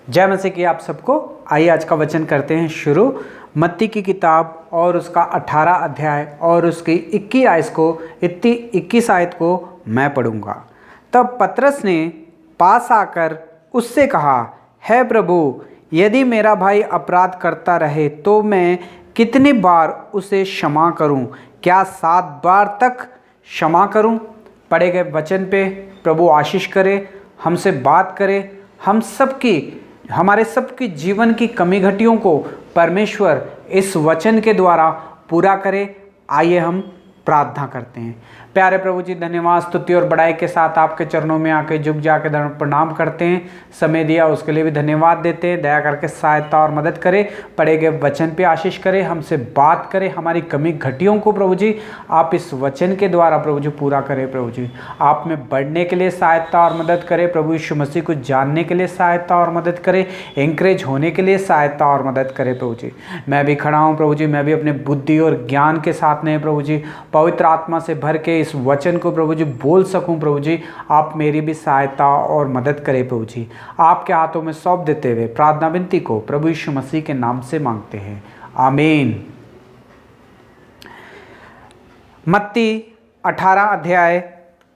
जय मसीह की आप सबको। आइए आज का वचन करते हैं शुरू। मत्ती की किताब और उसका 18 अध्याय और उसकी 21 आयत को मैं पढ़ूंगा। तब पतरस ने पास आकर उससे कहा, हे प्रभु, यदि मेरा भाई अपराध करता रहे तो मैं कितनी बार उसे क्षमा करूं? क्या 7 बार तक क्षमा करूं? पढ़े गए वचन पे प्रभु आशीष करे, हमसे बात करे, हमारे सबकी जीवन की कमी घटियों को परमेश्वर इस वचन के द्वारा पूरा करे। आइए हम प्रार्थना करते हैं। प्यारे प्रभु जी, धन्यवाद, स्तुति और बड़ाई के साथ आपके चरणों में आके झुक जाके प्रणाम करते हैं। समय दिया उसके लिए भी धन्यवाद देते हैं। दया करके सहायता और मदद करे, पढ़े गए वचन पे आशीष करे, हमसे बात करे, हमारी कमी घटियों को प्रभु जी आप इस वचन के द्वारा प्रभु जी पूरा करें। प्रभु जी आप में बढ़ने के लिए सहायता और मदद करे। प्रभु यीशु मसीह को जानने के लिए सहायता और मदद करे, एंकरेज होने के लिए सहायता और मदद करे। प्रभु जी मैं भी खड़ा हूँ प्रभु जी, मैं भी अपने बुद्धि और ज्ञान के साथ नहीं प्रभु जी, पवित्र आत्मा से भर के इस वचन को प्रभु जी बोल सकूं। प्रभु जी आप मेरी भी सहायता और मदद करें। प्रभु जी आपके हाथों में सौंप देते हुए प्रार्थना विनती को प्रभु यीशु मसीह के नाम से मांगते हैं, आमीन। मत्ती 18 अध्याय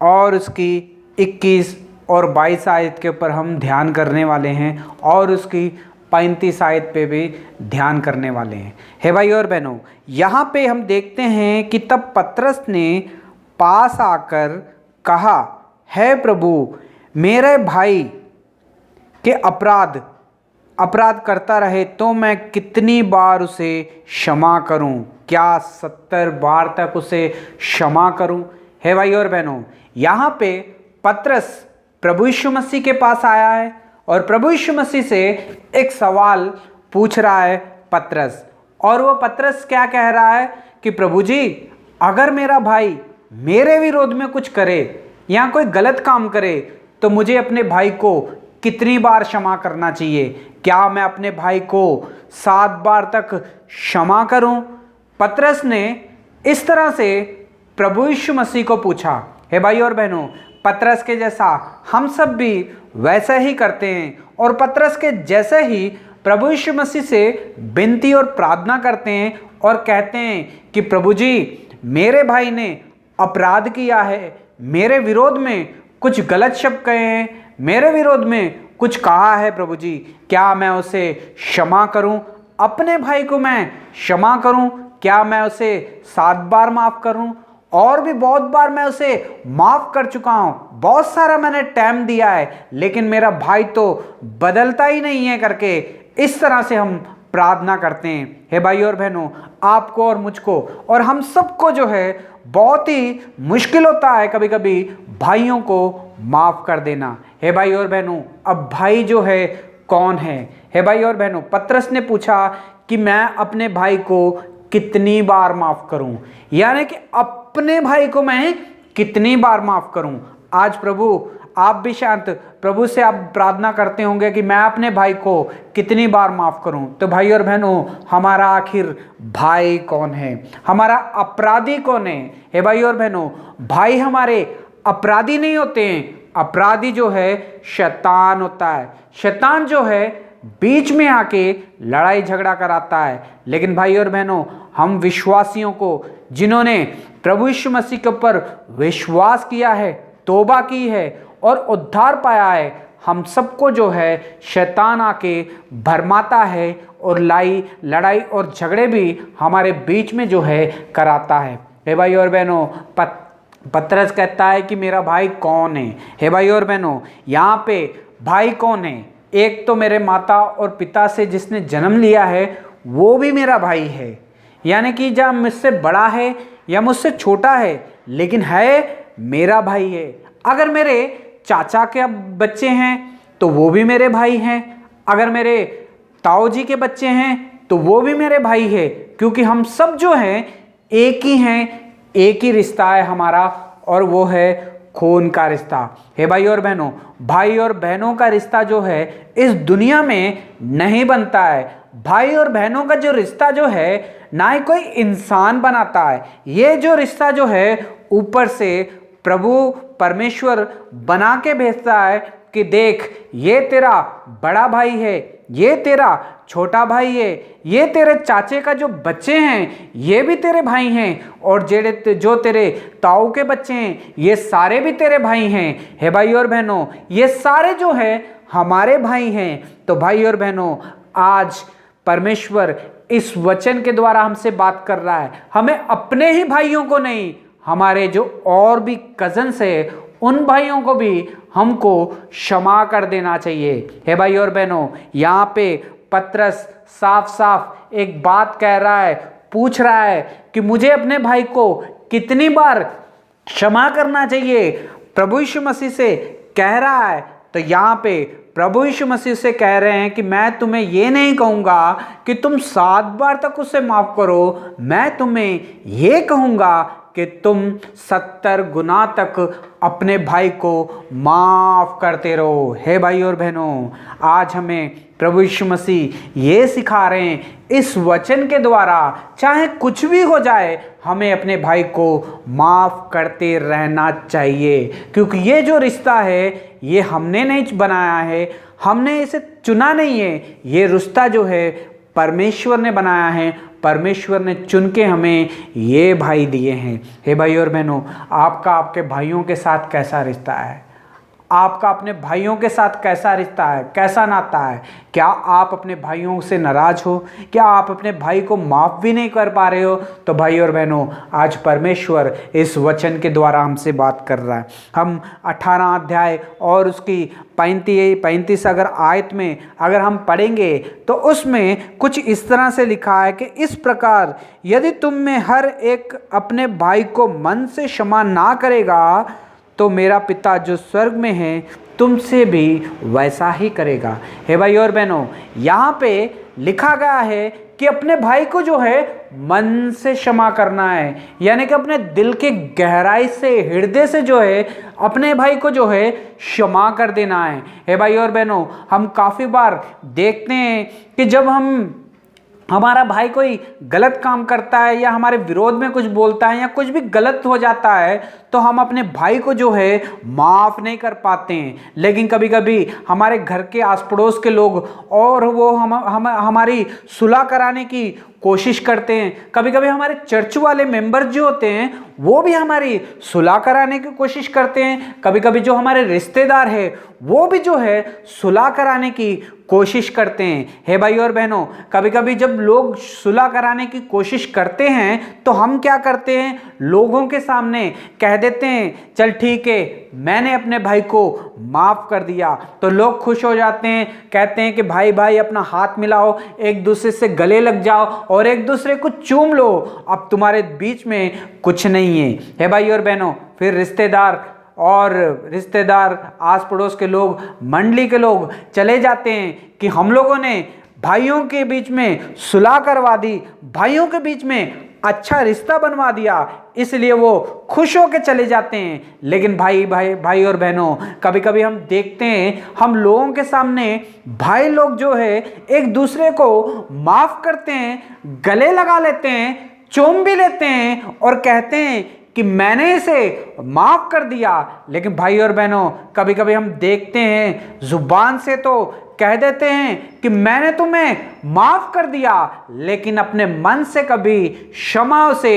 और उसकी 21 और 22 आयत के ऊपर हम ध्यान करने वाले हैं और उसकी 35 आयत पे भी ध्यान करने वाले हैं। हे भाई और बहनों, यहाँ पे हम देखते हैं कि तब पतरस ने पास आकर कहा, हे प्रभु, मेरे भाई के अपराध करता रहे तो मैं कितनी बार उसे क्षमा करूं? क्या 70 बार तक उसे क्षमा करूं? हे भाई और बहनों, यहाँ पे पतरस प्रभु यीशु मसीह के पास आया है और प्रभु यीशु मसीह से एक सवाल पूछ रहा है पतरस। और वो पतरस क्या कह रहा है कि प्रभु जी, अगर मेरा भाई मेरे विरोध में कुछ करे या कोई गलत काम करे तो मुझे अपने भाई को कितनी बार क्षमा करना चाहिए? क्या मैं अपने भाई को 7 बार तक क्षमा करूं? पतरस ने इस तरह से प्रभु यीशु मसीह को पूछा। हे भाई और बहनों, पतरस के जैसा हम सब भी वैसे ही करते हैं और पतरस के जैसे ही प्रभु यीशु मसीह से विनती और प्रार्थना करते हैं और कहते हैं कि प्रभु जी, मेरे भाई ने अपराध किया है, मेरे विरोध में कुछ गलत शब्द कहे हैं, मेरे विरोध में कुछ कहा है, प्रभु जी क्या मैं उसे क्षमा करूं? अपने भाई को मैं क्षमा करूं? क्या मैं उसे 7 बार माफ करूं? और भी बहुत बार मैं उसे माफ कर चुका हूं, बहुत सारा मैंने टाइम दिया है, लेकिन मेरा भाई तो बदलता ही नहीं है करके इस तरह से हम प्रार्थना करते हैं। हे भाई और बहनों, आपको और मुझको और हम सबको जो है बहुत ही मुश्किल होता है कभी कभी भाइयों को माफ कर देना। हे भाई और बहनों, अब भाई जो है कौन है? हे भाई और बहनों, पतरस ने पूछा कि मैं अपने भाई को कितनी बार माफ करूं, यानी कि अपने भाई को मैं कितनी बार माफ करूं। आज प्रभु आप भी शांत प्रभु से आप प्रार्थना करते होंगे कि मैं अपने भाई को कितनी बार माफ करूं। तो भाई और बहनों, हमारा आखिर भाई कौन है? हमारा अपराधी कौन है? हे भाई और बहनों, भाई हमारे अपराधी नहीं होते हैं। अपराधी जो है शैतान होता है। शैतान जो है बीच में आके लड़ाई झगड़ा कराता है। लेकिन भाई और बहनों, हम विश्वासियों को, जिन्होंने प्रभु यीशु मसीह के ऊपर विश्वास किया है, तौबा की है और उद्धार पाया है, हम सबको जो है शैतान आके भरमाता है और लड़ाई और झगड़े भी हमारे बीच में जो है कराता है। हे भाई और बहनों, पतरस कहता है कि मेरा भाई कौन है? हे भाई और बहनों, यहाँ पे भाई कौन है? एक तो मेरे माता और पिता से जिसने जन्म लिया है वो भी मेरा भाई है, यानी कि जब मुझसे बड़ा है या मुझसे छोटा है, लेकिन है मेरा भाई है। अगर मेरे चाचा के बच्चे हैं तो वो भी मेरे भाई हैं, अगर मेरे ताऊ जी के बच्चे हैं तो वो भी मेरे भाई है, क्योंकि हम सब जो हैं एक ही हैं, एक ही रिश्ता है हमारा और वो है खून का रिश्ता। हे भाई और बहनों, भाई और बहनों का रिश्ता जो है इस दुनिया में नहीं बनता है। भाई और बहनों का जो रिश्ता जो है ना ही कोई इंसान बनाता है, ये जो रिश्ता जो है ऊपर से प्रभु परमेश्वर बना के भेजता है कि देख ये तेरा बड़ा भाई है, ये तेरा छोटा भाई है, ये तेरे चाचे का जो बच्चे हैं ये भी तेरे भाई हैं, और जो तेरे ताऊ के बच्चे हैं ये सारे भी तेरे भाई हैं। हे भाई और बहनों, ये सारे जो है हमारे भाई हैं। तो भाई और बहनों, आज परमेश्वर इस वचन के द्वारा हमसे बात कर रहा है। हमें अपने ही भाइयों को नहीं, हमारे जो और भी कजन्स है उन भाइयों को भी हमको क्षमा कर देना चाहिए। हे भाई और बहनों, यहाँ पे पतरस साफ साफ एक बात कह रहा है, पूछ रहा है कि मुझे अपने भाई को कितनी बार क्षमा करना चाहिए, प्रभु यीशु मसीह से कह रहा है। तो यहाँ पे प्रभु यीशु मसीह से कह रहे हैं कि मैं तुम्हें ये नहीं कहूँगा कि तुम 7 बार तक उसे माफ़ करो, मैं तुम्हें ये कहूँगा कि तुम 70 गुना तक अपने भाई को माफ़ करते रहो। हे भाई और बहनों, आज हमें प्रभु यीशु मसीह ये सिखा रहे हैं इस वचन के द्वारा, चाहे कुछ भी हो जाए हमें अपने भाई को माफ़ करते रहना चाहिए, क्योंकि ये जो रिश्ता है ये हमने नहीं बनाया है, हमने इसे चुना नहीं है। ये रिश्ता जो है परमेश्वर ने बनाया है, परमेश्वर ने चुन के हमें ये भाई दिए हैं। हे भाई और बहनों, आपका आपके भाइयों के साथ कैसा रिश्ता है? आपका अपने भाइयों के साथ कैसा रिश्ता है, कैसा नाता है? क्या आप अपने भाइयों से नाराज हो? क्या आप अपने भाई को माफ़ भी नहीं कर पा रहे हो? तो भाई और बहनों, आज परमेश्वर इस वचन के द्वारा हमसे बात कर रहा है। हम 18 अध्याय और उसकी 35 अगर आयत में अगर हम पढ़ेंगे तो उसमें कुछ इस तरह से लिखा है कि इस प्रकार यदि तुम में हर एक अपने भाई को मन से क्षमा ना करेगा तो मेरा पिता जो स्वर्ग में है तुमसे भी वैसा ही करेगा। हे भाई और बहनों, यहाँ पे लिखा गया है कि अपने भाई को जो है मन से क्षमा करना है, यानी कि अपने दिल के गहराई से, हृदय से जो है अपने भाई को जो है क्षमा कर देना है। हे भाई और बहनों, हम काफ़ी बार देखते हैं कि जब हमारा भाई कोई गलत काम करता है या हमारे विरोध में कुछ बोलता है या कुछ भी गलत हो जाता है तो हम अपने भाई को जो है माफ़ नहीं कर पाते हैं। लेकिन कभी कभी हमारे घर के आस पड़ोस के लोग और वो हमारी सुलह कराने की कोशिश करते हैं। कभी कभी हमारे चर्च वाले मेंबर जो होते हैं वो भी हमारी सुलह कराने की कोशिश करते हैं। कभी कभी जो हमारे रिश्तेदार हैं वो भी जो है सुलह कराने की कोशिश करते हैं। हे भाई और बहनों, कभी कभी जब लोग सुलह कराने की कोशिश करते हैं तो हम क्या करते हैं, लोगों के सामने कह देते हैं चल ठीक है मैंने अपने भाई को माफ़ कर दिया। तो लोग खुश हो जाते हैं, कहते हैं कि भाई भाई अपना हाथ मिलाओ, एक दूसरे से गले लग जाओ और एक दूसरे को चूम लो, अब तुम्हारे बीच में कुछ नहीं है। हे भाई और बहनों, फिर रिश्तेदार आस पड़ोस के लोग, मंडली के लोग चले जाते हैं कि हम लोगों ने भाइयों के बीच में सुलह करवा दी, भाइयों के बीच में अच्छा रिश्ता बनवा दिया, इसलिए वो खुश होकर चले जाते हैं। लेकिन भाई और बहनों, कभी कभी हम देखते हैं हम लोगों के सामने भाई लोग जो है एक दूसरे को माफ़ करते हैं, गले लगा लेते हैं, चूम भी लेते हैं और कहते हैं कि मैंने इसे माफ़ कर दिया। लेकिन भाई और बहनों, कभी कभी हम देखते हैं जुबान से तो कह देते हैं कि मैंने तुम्हें माफ़ कर दिया, लेकिन अपने मन से कभी क्षमा उसे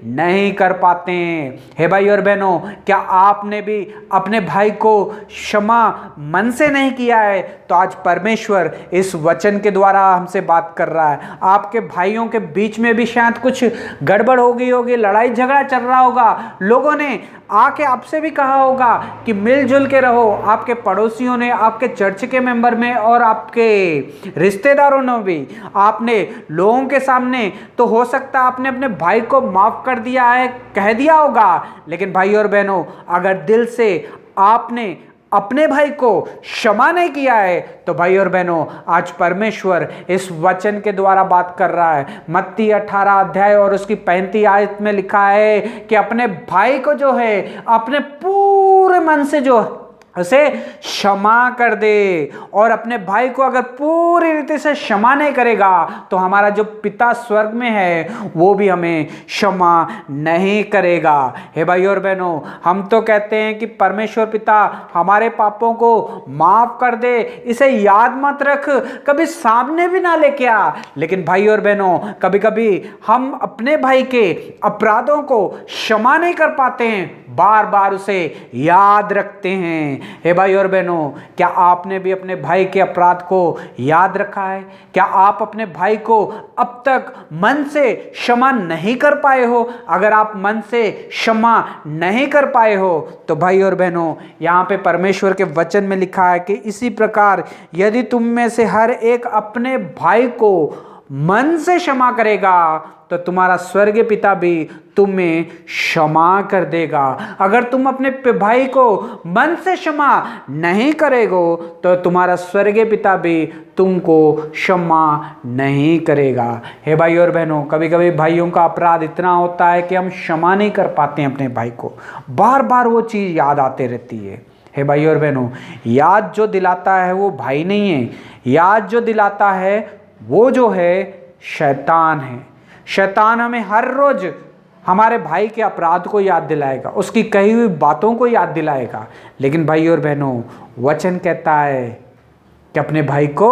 नहीं कर पाते हैं। हे भाई और बहनों, क्या आपने भी अपने भाई को क्षमा मन से नहीं किया है? तो आज परमेश्वर इस वचन के द्वारा हमसे बात कर रहा है। आपके भाइयों के बीच में भी शायद कुछ गड़बड़ हो गई होगी, लड़ाई झगड़ा चल रहा होगा, लोगों ने आके आपसे भी कहा होगा कि मिलजुल के रहो। आपके पड़ोसियों ने, आपके चर्च के मेंबर में और आपके रिश्तेदारों ने भी, आपने लोगों के सामने तो हो सकता है आपने अपने भाई को माफ़ कर दिया है, कह दिया होगा, लेकिन भाई और बहनों, अगर दिल से आपने अपने भाई को क्षमा नहीं किया है तो भाई और बहनों, आज परमेश्वर इस वचन के द्वारा बात कर रहा है। मत्ती 18 अध्याय और उसकी 35 आयत में लिखा है कि अपने भाई को जो है अपने पूरे मन से जो उसे क्षमा कर दे। और अपने भाई को अगर पूरी रीति से क्षमा नहीं करेगा तो हमारा जो पिता स्वर्ग में है वो भी हमें क्षमा नहीं करेगा। हे भाई और बहनों, हम तो कहते हैं कि परमेश्वर पिता हमारे पापों को माफ कर दे, इसे याद मत रख, कभी सामने भी ना लेके आ। लेकिन भाई और बहनों, कभी कभी हम अपने भाई के अपराधों को क्षमा नहीं कर पाते हैं, बार बार उसे याद रखते हैं। हे भाई और बहनों, क्या आपने भी अपने भाई के अपराध को याद रखा है? क्या आप अपने भाई को अब तक मन से क्षमा नहीं कर पाए हो? अगर आप मन से क्षमा नहीं कर पाए हो तो भाई और बहनों, यहाँ पे परमेश्वर के वचन में लिखा है कि इसी प्रकार यदि तुम में से हर एक अपने भाई को मन से क्षमा करेगा तो तुम्हारा स्वर्गीय पिता भी तुम्हें क्षमा कर देगा। अगर तुम अपने भाई को मन से क्षमा नहीं करेगो तो तुम्हारा स्वर्गीय पिता भी तुमको क्षमा नहीं करेगा। हे भाई और बहनों, कभी कभी भाइयों का अपराध इतना होता है कि हम क्षमा नहीं कर पाते हैं अपने भाई को, बार बार वो चीज़ याद आते रहती है। हे भाई और बहनों, याद जो दिलाता है वो भाई नहीं है, याद जो दिलाता है वो जो है शैतान है। शैतान हमें हर रोज हमारे भाई के अपराध को याद दिलाएगा, उसकी कही हुई बातों को याद दिलाएगा। लेकिन भाई और बहनों, वचन कहता है कि अपने भाई को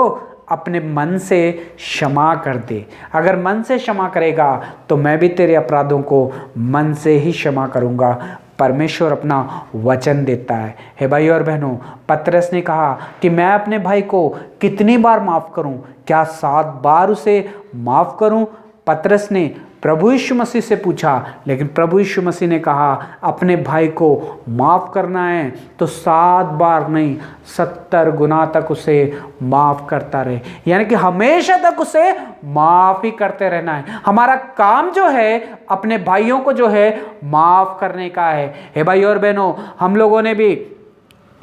अपने मन से क्षमा कर दे। अगर मन से क्षमा करेगा तो मैं भी तेरे अपराधों को मन से ही क्षमा करूंगा। परमेश्वर अपना वचन देता है। हे भाई और बहनों, पतरस ने कहा कि मैं अपने भाई को कितनी बार माफ़ करूं? क्या 7 बार उसे माफ़ करूं? पतरस ने प्रभु यीशु मसीह से पूछा, लेकिन प्रभु यीशु मसीह ने कहा अपने भाई को माफ़ करना है तो 7 बार नहीं 70 गुना तक उसे माफ़ करता रहे, यानी कि हमेशा तक उसे माफ़ ही करते रहना है। हमारा काम जो है अपने भाइयों को जो है माफ़ करने का है। हे भाई और बहनों, हम लोगों ने भी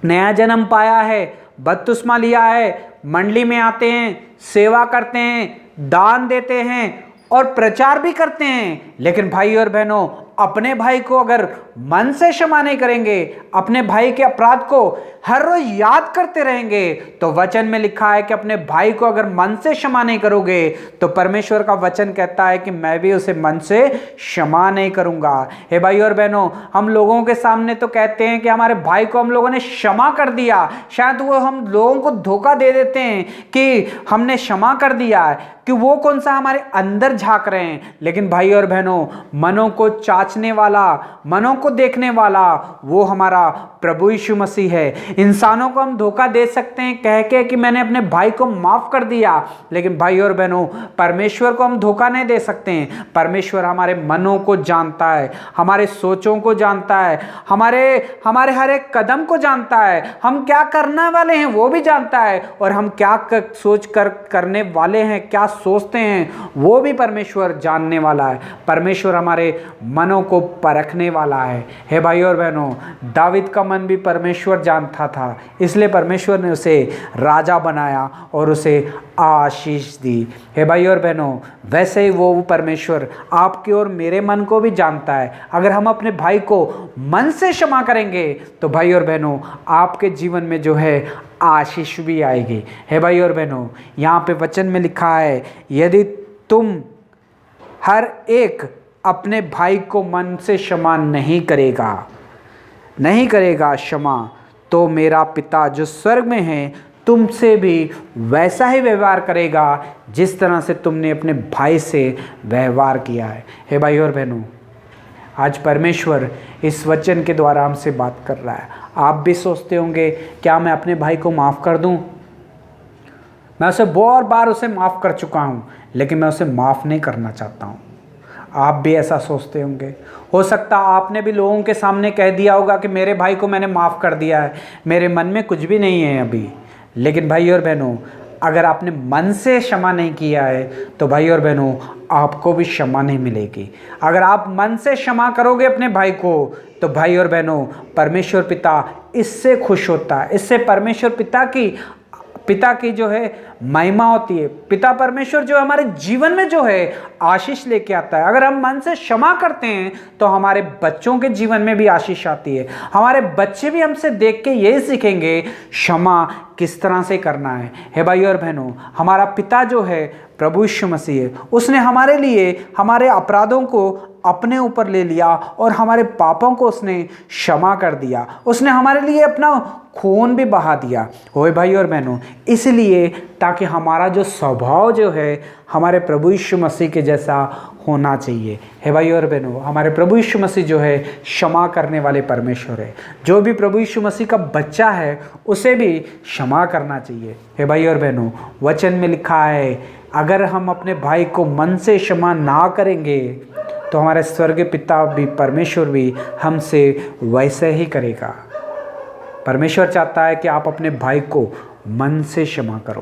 नया जन्म पाया है, बपतिस्मा लिया है, मंडली में आते हैं, सेवा करते हैं, दान देते हैं और प्रचार भी करते हैं। लेकिन भाई और बहनों, अपने भाई को अगर मन से क्षमा नहीं करेंगे, अपने भाई के अपराध को हर रोज याद करते रहेंगे, तो वचन में लिखा है कि अपने भाई को अगर मन से क्षमा नहीं करोगे तो परमेश्वर का वचन कहता है कि मैं भी उसे मन से क्षमा नहीं करूंगा। हे भाई और बहनों, हम लोगों के सामने तो कहते हैं कि हमारे भाई को हम लोगों ने क्षमा कर दिया, शायद वो हम लोगों को धोखा दे देते हैं कि हमने क्षमा कर दिया है, कि वो कौन सा हमारे अंदर झांक रहे हैं। लेकिन भाई और बहनों, मनों को जांचने वाला, मनों को देखने वाला वो हमारा प्रभु यीशु मसीह है। इंसानों को हम धोखा दे सकते हैं कह के कि मैंने अपने भाई को माफ कर दिया, लेकिन भाई और बहनों, परमेश्वर को हम धोखा नहीं दे सकते हैं। परमेश्वर हमारे मनों को जानता है, हमारे सोचों को जानता है, हमारे हर एक कदम को जानता है, हम क्या करने वाले हैं वो भी जानता है, और हम क्या सोच कर करने वाले हैं, क्या सोचते हैं वो भी परमेश्वर जानने वाला है। परमेश्वर हमारे मनों को परखने वाला है। हे भाई और बहनों, दावीद का मन भी परमेश्वर जानता था, इसलिए परमेश्वर ने उसे राजा बनाया और उसे आशीष दी। हे भाई और बहनों, वैसे ही वो परमेश्वर आपके और मेरे मन को भी जानता है। अगर हम अपने भाई को मन से क्षमा करेंगे तो भाई और बहनों, आपके जीवन में जो है आशीष भी आएगी। हे भाई और बहनों, यहाँ पे वचन में लिखा है, यदि तुम हर एक अपने भाई को मन से क्षमा नहीं करेगा क्षमा, तो मेरा पिता जो स्वर्ग में है तुमसे भी वैसा ही व्यवहार करेगा जिस तरह से तुमने अपने भाई से व्यवहार किया है। हे भाई और बहनों, आज परमेश्वर इस वचन के द्वारा हमसे बात कर रहा है। आप भी सोचते होंगे, क्या मैं अपने भाई को माफ़ कर दूं? मैं उसे बहुत बार उसे माफ़ कर चुका हूं, लेकिन मैं उसे माफ़ नहीं करना चाहता हूं। आप भी ऐसा सोचते होंगे। हो सकता आपने भी लोगों के सामने कह दिया होगा कि मेरे भाई को मैंने माफ़ कर दिया है, मेरे मन में कुछ भी नहीं है अभी। लेकिन भाई और बहनों, अगर आपने मन से क्षमा नहीं किया है तो भाई और बहनों, आपको भी क्षमा नहीं मिलेगी। अगर आप मन से क्षमा करोगे अपने भाई को तो भाई और बहनों, परमेश्वर पिता इससे खुश होता है, इससे परमेश्वर पिता की जो है महिमा होती है। पिता परमेश्वर जो हमारे जीवन में जो है आशीष लेके आता है। अगर हम मन से क्षमा करते हैं तो हमारे बच्चों के जीवन में भी आशीष आती है। हमारे बच्चे भी हमसे देख के यही सीखेंगे क्षमा किस तरह से करना है। हे भाई और बहनों, हमारा पिता जो है प्रभु यीशु मसीह है, उसने हमारे लिए हमारे अपराधों को अपने ऊपर ले लिया और हमारे पापों को उसने क्षमा कर दिया। उसने हमारे लिए अपना खून भी बहा दिया। ओए भाई और बहनों, इसलिए ताकि हमारा जो स्वभाव जो है हमारे प्रभु यीशु मसीह के जैसा होना चाहिए। हे भाई और बहनों, हमारे प्रभु यीशु मसीह जो है क्षमा करने वाले परमेश्वर है। जो भी प्रभु यीशु मसीह का बच्चा है उसे भी क्षमा करना चाहिए। हे भाई और बहनों, वचन में लिखा है अगर हम अपने भाई को मन से क्षमा ना करेंगे तो हमारे स्वर्गीय पिता भी परमेश्वर भी हमसे वैसे ही करेगा। परमेश्वर चाहता है कि आप अपने भाई को मन से क्षमा करो,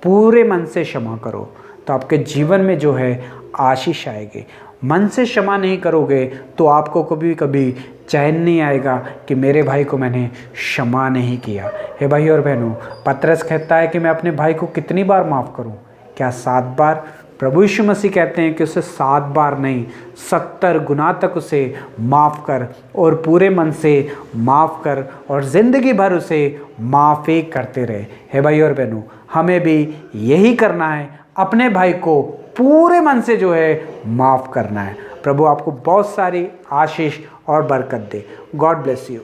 पूरे मन से क्षमा करो, तो आपके जीवन में जो है आशीष आएगी। मन से क्षमा नहीं करोगे तो आपको कभी कभी चैन नहीं आएगा कि मेरे भाई को मैंने क्षमा नहीं किया। हे भाई और बहनों, पतरस कहता है कि मैं अपने भाई को कितनी बार माफ़ करूं? क्या 7 बार? प्रभु यीशु मसीह कहते हैं कि उसे 7 बार नहीं 70 गुना तक उसे माफ़ कर और पूरे मन से माफ़ कर और ज़िंदगी भर उसे माफ़ी करते रहे। हे भाई और बहनों, हमें भी यही करना है, अपने भाई को पूरे मन से जो है माफ़ करना है। प्रभु आपको बहुत सारी आशीष और बरकत दे। God bless you.